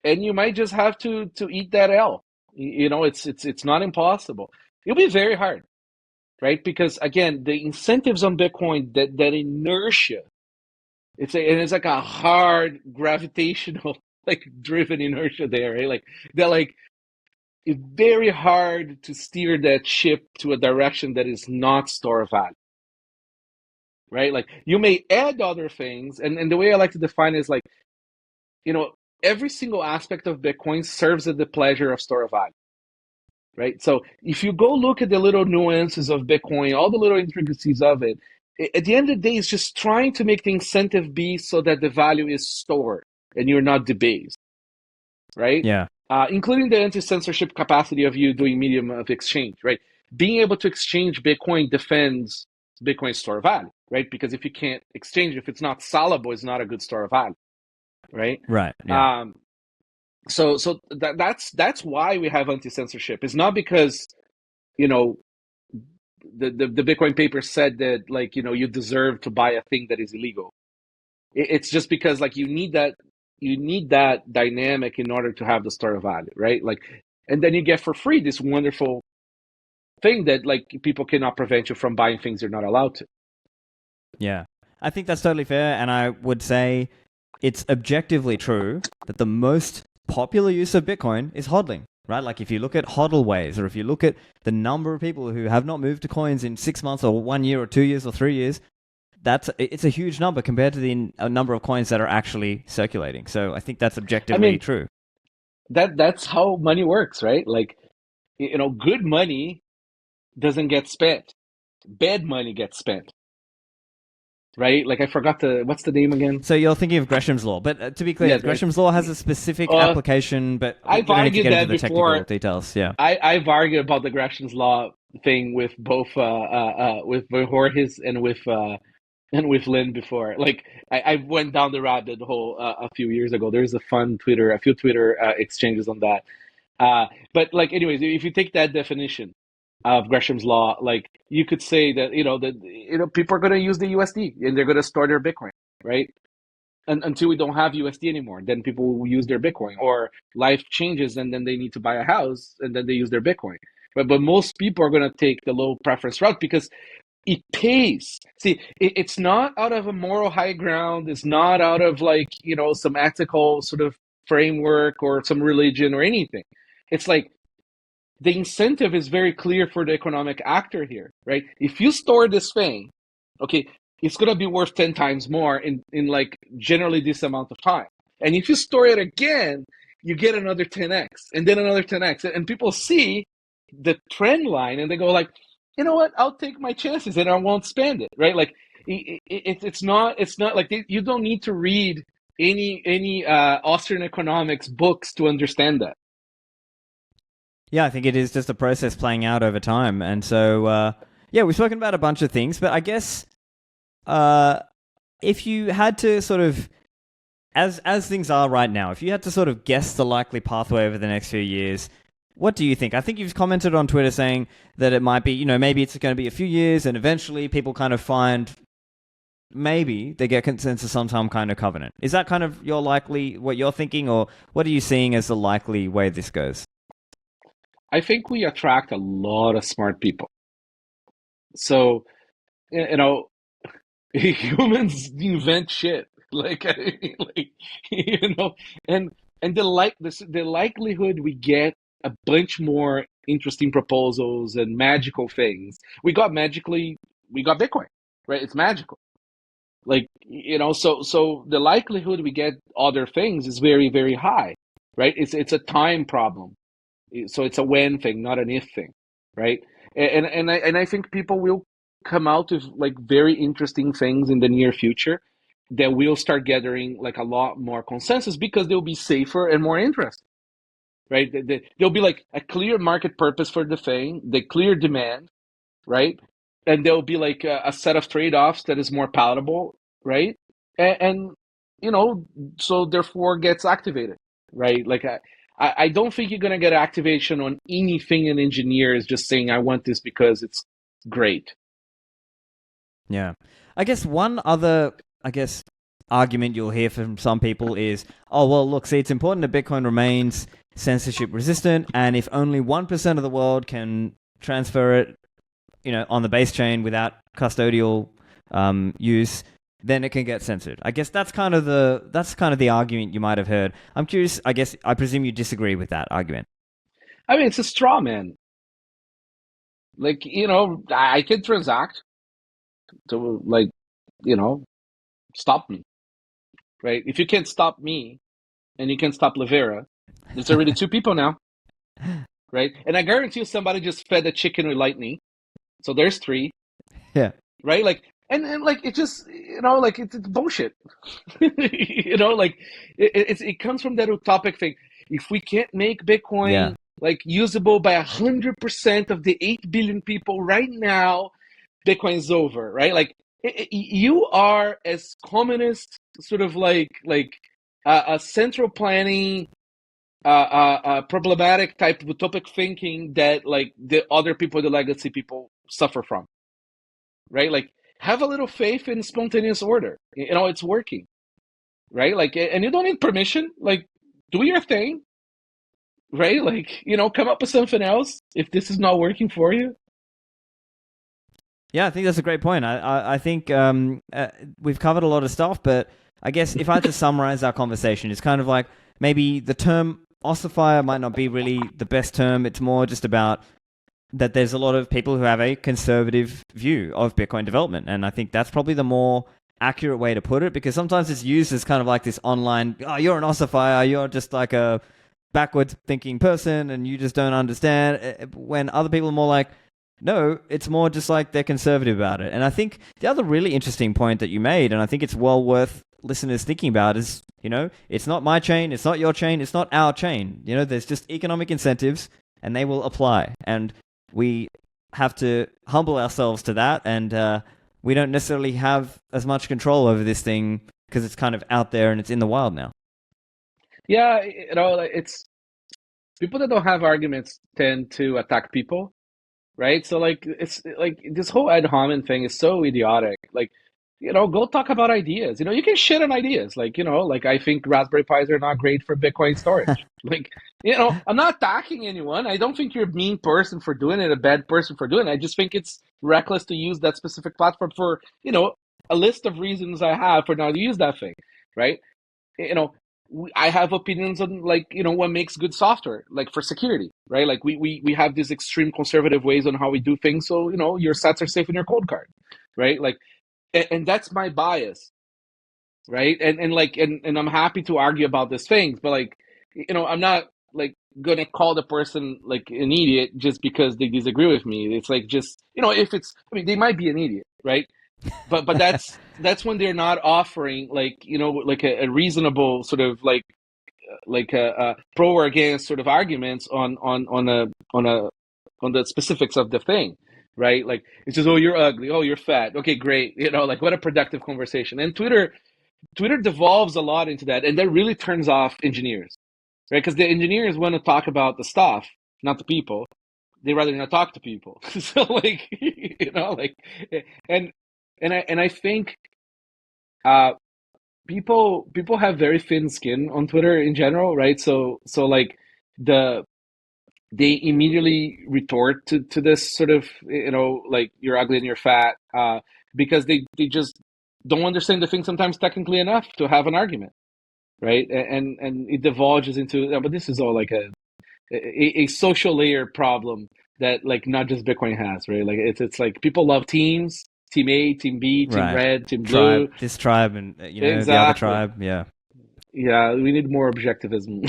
And you might just have to eat that L. It's not impossible. It'll be very hard, right? Because again, the incentives on Bitcoin, that inertia, it's like a hard gravitational like driven inertia there, right? Like they're like it's very hard to steer that ship to a direction that is not store of value, right? Like you may add other things, and the way I like to define it is like, every single aspect of Bitcoin serves at the pleasure of store of value, right? So if you go look at the little nuances of Bitcoin, all the little intricacies of it, at the end of the day, it's just trying to make the incentive be so that the value is stored and you're not debased, right? Yeah. Including the anti-censorship capacity of you doing medium of exchange, right? Being able to exchange Bitcoin defends Bitcoin's store of value, right? Because if you can't exchange, if it's not salable, it's not a good store of value, right? Right. Yeah. So that's why we have anti-censorship. It's not because, the Bitcoin paper said that like, you deserve to buy a thing that is illegal. It's just because like you need that dynamic in order to have the store of value, right? Like, and then you get for free this wonderful thing that like people cannot prevent you from buying things you're not allowed to. Yeah, I think that's totally fair, and I would say it's objectively true that the most popular use of Bitcoin is hodling, right? Like if you look at hodl waves, or if you look at the number of people who have not moved to coins in 6 months or 1 year or 2 years or 3 years, it's a huge number compared to the number of coins that are actually circulating. So I think that's objectively true. That's how money works, right? Like, good money doesn't get spent, bad money gets spent, right? Like I forgot what's the name again? So you're thinking of Gresham's law, but to be clear, Yeah, Gresham's law has a specific uh, application, but we I've don't need to argued get into that the technical before. details. Yeah. I've argued about the Gresham's law thing with both with Jorge's and with Lynn before. Like I went down the rabbit hole a few years ago. There's a few Twitter exchanges on that. But like, anyways, if you take that definition of Gresham's law, like you could say that people are going to use the USD and they're going to store their Bitcoin, right? Until we don't have USD anymore, then people will use their Bitcoin, or life changes and then they need to buy a house and then they use their Bitcoin. But most people are going to take the low preference route because it pays. See, it's not out of a moral high ground. It's not out of like, some ethical sort of framework or some religion or anything. It's like the incentive is very clear for the economic actor here, right? If you store this thing, okay, it's going to be worth 10 times more in like generally this amount of time. And if you store it again, you get another 10x and then another 10x. And people see the trend line and they go like, you know what, I'll take my chances and I won't spend it, right? Like it's not like you don't need to read any Austrian economics books to understand that. Yeah, I think it is just a process playing out over time. And so, yeah, we've spoken about a bunch of things, but I guess if you had to sort of, as things are right now, if you had to sort of guess the likely pathway over the next few years, what do you think? I think you've commented on Twitter saying that it might be, maybe it's going to be a few years and eventually people kind of find maybe they get consensus on some kind of covenant. Is that kind of what you're thinking, or what are you seeing as the likely way this goes? I think we attract a lot of smart people. So, humans invent shit. Like, and the likelihood we get a bunch more interesting proposals and magical things. We got Bitcoin, right? It's magical. Like, so the likelihood we get other things is very, very high, right? It's a time problem. So it's a when thing, not an if thing, right? And I think people will come out with like very interesting things in the near future that will start gathering like a lot more consensus because they'll be safer and more interesting, right? There'll be like a clear market purpose for the thing, the clear demand, right? And there'll be like a set of trade-offs that is more palatable, right? And so therefore gets activated, right? Like I don't think you're gonna get activation on anything an engineer is just saying I want this because it's great. Yeah, I guess one other argument you'll hear from some people is, oh well, look, see, it's important that Bitcoin remains censorship resistant, and if only 1% of the world can transfer it, on the base chain without custodial use, then it can get censored. I guess that's kind of the argument you might have heard. I'm curious. I presume you disagree with that argument. I mean, it's a straw man. Like, I can transact to like, stop me, right? If you can't stop me and you can't stop Livera, there's already two people now, right? And I guarantee you somebody just fed a chicken with lightning. So there's three. Yeah. Right? Like, and like, it just, like it's bullshit. Like it comes from that utopic thing. If we can't make Bitcoin like usable by 100% of the 8 billion people right now, Bitcoin's over, right? Like you are as communist, sort of like a central planning, problematic type of utopic thinking that like the other people, the legacy people, suffer from, right? Like have a little faith in spontaneous order. It's working, right? Like, and you don't need permission. Like, do your thing, right? Like, come up with something else if this is not working for you. Yeah, I think that's a great point. I think we've covered a lot of stuff, but I guess if I had to summarize our conversation, it's kind of like maybe the term ossifier might not be really the best term. It's more just about that there's a lot of people who have a conservative view of Bitcoin development. And I think that's probably the more accurate way to put it, because sometimes it's used as kind of like this online, oh, you're an ossifier, you're just like a backwards thinking person and you just don't understand, when other people are more like, No, it's more just like they're conservative about it. And I think the other really interesting point that you made, and I think it's well worth listeners thinking about, is, it's not my chain, it's not your chain, it's not our chain. There's just economic incentives and they will apply. And we have to humble ourselves to that. And we don't necessarily have as much control over this thing because it's kind of out there and it's in the wild now. Yeah, it's people that don't have arguments tend to attack people, right? So like it's like this whole ad hominem thing is so idiotic. Like, go talk about ideas. You can shit on ideas. Like, like I think Raspberry Pis are not great for Bitcoin storage. Like, I'm not attacking anyone. I don't think you're a mean person for doing it, a bad person for doing it. I just think it's reckless to use that specific platform for, a list of reasons I have for not to use that thing, right? I have opinions on what makes good software, like for security, right? Like we have these extreme conservative ways on how we do things, so your sets are safe in your cold card, right? Like, and that's my bias, right? And I'm happy to argue about these things, but I'm not like gonna call the person like an idiot just because they disagree with me. It's like just if it's they might be an idiot, right? But that's when they're not offering like a reasonable sort of like a pro or against sort of arguments on the specifics of the thing, right? Like it's just, oh, you're ugly, oh, you're fat, okay, great, like what a productive conversation. And Twitter devolves a lot into that, and that really turns off engineers, right? Because the engineers want to talk about the stuff, not the people. They rather not talk to people. So like and I think people have very thin skin on Twitter in general, right? So like they immediately retort to this sort of like you're ugly and you're fat because they just don't understand the thing sometimes technically enough to have an argument, right? And it divulges into but this is all like a social layer problem that like not just Bitcoin has, right? Like it's like people love teams. Team A, Team B, Team Right. Red, Team Blue. This tribe and, Exactly. the other tribe. Yeah. Yeah, we need more objectivism.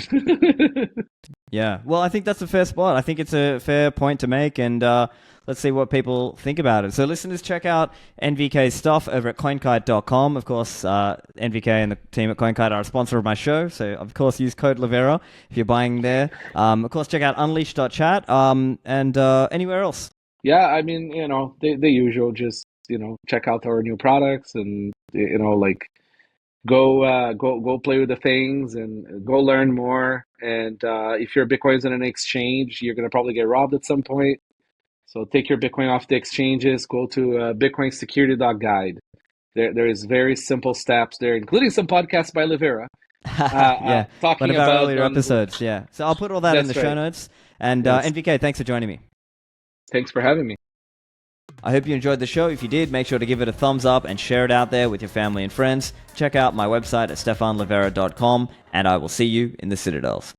Yeah. Well, I think that's a fair spot. I think it's a fair point to make, and let's see what people think about it. So listeners, check out NVK's stuff over at coinkite.com. Of course, NVK and the team at Coinkite are a sponsor of my show, so of course use code Livera if you're buying there. Of course, check out unleash.chat and anywhere else. Yeah, I mean, the usual, just, check out our new products and, like go play with the things and go learn more. And if your Bitcoin's in an exchange, you're going to probably get robbed at some point. So take your Bitcoin off the exchanges, go to bitcoinsecurity.guide. There is very simple steps there, including some podcasts by Livera. Yeah, talking about about earlier episodes. Yeah, so I'll put all that in the show notes. And NVK, thanks for joining me. Thanks for having me. I hope you enjoyed the show. If you did, make sure to give it a thumbs up and share it out there with your family and friends. Check out my website at stephanlivera.com, and I will see you in the Citadels.